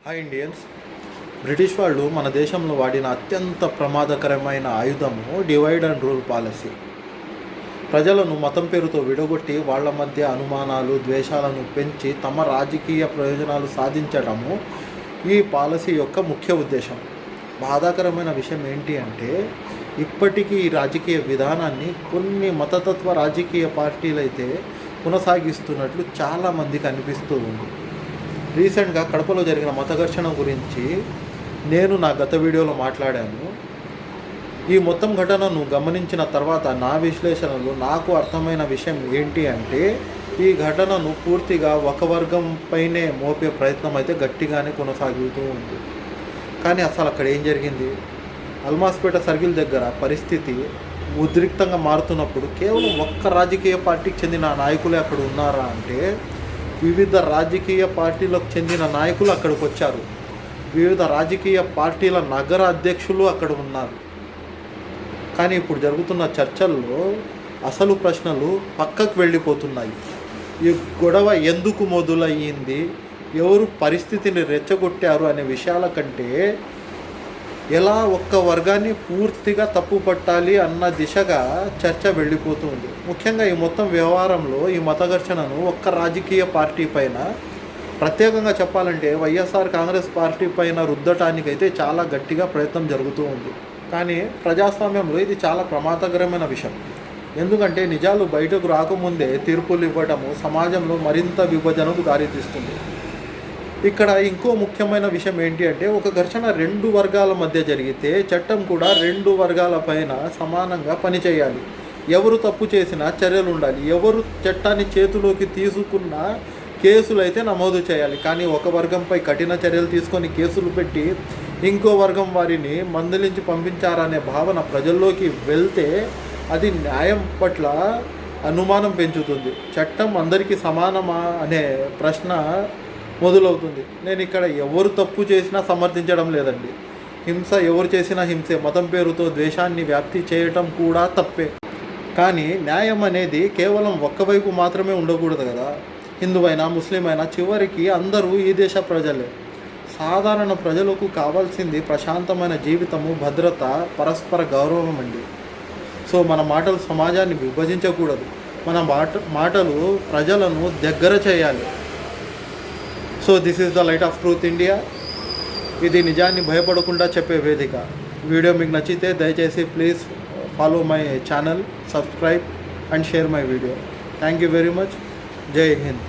Hi Indians. British వాళ్ళు మన దేశంలో వాడిన అత్యంత ప్రమాదకరమైన ఆయుధము డివైడ్ అండ్ రూల్ పాలసీ. ప్రజలను మతం పేరుతో విడగొట్టి వాళ్ళ మధ్య అనుమానాలు, ద్వేషాలను పెంచి తమ రాజకీయ ప్రయోజనాలు సాధించడము ఈ పాలసీ యొక్క ముఖ్య ఉద్దేశం. బాధాకరమైన విషయం ఏంటి అంటే, ఇప్పటికీ ఈ రాజకీయ విధానాన్ని కొన్ని మతతత్వ రాజకీయ పార్టీలైతే కొనసాగిస్తున్నట్లు చాలామందికి అనిపిస్తూ ఉంది. రీసెంట్గా కడపలో జరిగిన మత ఘర్షణ గురించి నేను నా గత వీడియోలో మాట్లాడాను. ఈ మొత్తం ఘటనను గమనించిన తర్వాత నా విశ్లేషణలో నాకు అర్థమైన విషయం ఏంటి అంటే, ఈ ఘటనను పూర్తిగా ఒక వర్గం పైనే మోపే ప్రయత్నం అయితే గట్టిగానే కొనసాగుతూ ఉంది. కానీ అసలు అక్కడ ఏం జరిగింది? అల్మాస్పేట సర్కిల్ దగ్గర పరిస్థితి ఉద్రిక్తంగా మారుతున్నప్పుడు కేవలం ఒక్క రాజకీయ పార్టీకి చెందిన నాయకులే అక్కడ ఉన్నారా అంటే, వివిధ రాజకీయ పార్టీలకు చెందిన నాయకులు అక్కడికి వచ్చారు. వివిధ రాజకీయ పార్టీల నగర అధ్యక్షులు అక్కడ ఉన్నారు. కానీ ఇప్పుడు జరుగుతున్న చర్చల్లో అసలు ప్రశ్నలు పక్కకు వెళ్ళిపోతున్నాయి. ఈ గొడవ ఎందుకు మొదలయ్యింది, ఎవరు పరిస్థితిని రెచ్చగొట్టారు అనే విషయాల కంటే ఎలా ఒక్క వర్గాన్ని పూర్తిగా తప్పు పట్టాలి అన్న దిశగా చర్చ వెళ్ళిపోతుంది. ముఖ్యంగా ఈ మొత్తం వ్యవహారంలో ఈ మత ఘర్షణను ఒక్క రాజకీయ పార్టీ పైన, ప్రత్యేకంగా చెప్పాలంటే వైఎస్ఆర్ కాంగ్రెస్ పార్టీ పైన రుద్దటానికైతే చాలా గట్టిగా ప్రయత్నం జరుగుతూ ఉంది. కానీ ప్రజాస్వామ్యంలో ఇది చాలా ప్రమాదకరమైన విషయం. ఎందుకంటే నిజాలు బయటకు రాకముందే తీర్పులు ఇవ్వడము సమాజంలో మరింత విభజనకు దారితీస్తుంది. ఇక్కడ ఇంకో ముఖ్యమైన విషయం ఏంటి అంటే, ఒక ఘర్షణ రెండు వర్గాల మధ్య జరిగితే చట్టం కూడా రెండు వర్గాల పైన సమానంగా పనిచేయాలి. ఎవరు తప్పు చేసినా చర్యలు ఉండాలి. ఎవరు చట్టాన్ని చేతిలోకి తీసుకున్న కేసులు అయితే నమోదు చేయాలి. కానీ ఒక వర్గంపై కఠిన చర్యలు తీసుకొని కేసులు పెట్టి ఇంకో వర్గం వారిని మందలించి పంపించారనే భావన ప్రజల్లోకి వెళ్తే అది న్యాయం పట్ల అనుమానం పెంచుతుంది. చట్టం అందరికీ సమానమా అనే ప్రశ్న మొదలవుతుంది. నేను ఇక్కడ ఎవరు తప్పు చేసినా సమర్థించడం లేదండి. హింస ఎవరు చేసినా హింసే. మతం పేరుతో ద్వేషాన్ని వ్యాప్తి చేయటం కూడా తప్పే. కానీ న్యాయం అనేది కేవలం ఒక్కవైపు మాత్రమే ఉండకూడదు కదా. హిందువైనా ముస్లిం అయినా చివరికి అందరూ ఈ దేశ ప్రజలే. సాధారణ ప్రజలకు కావాల్సింది ప్రశాంతమైన జీవితము, భద్రత, పరస్పర గౌరవం అండి. సో మన మాటలు సమాజాన్ని విభజించకూడదు. మన మాటలు ప్రజలను దగ్గర చేయాలి. So this is the light of truth India. ఇది నిజాన్ని భయపడకుండా చెప్పే వేదిక. వీడియో మీకు నచ్చితే దయచేసి please follow my channel, subscribe and share my video. Thank you very much. జై హింద్.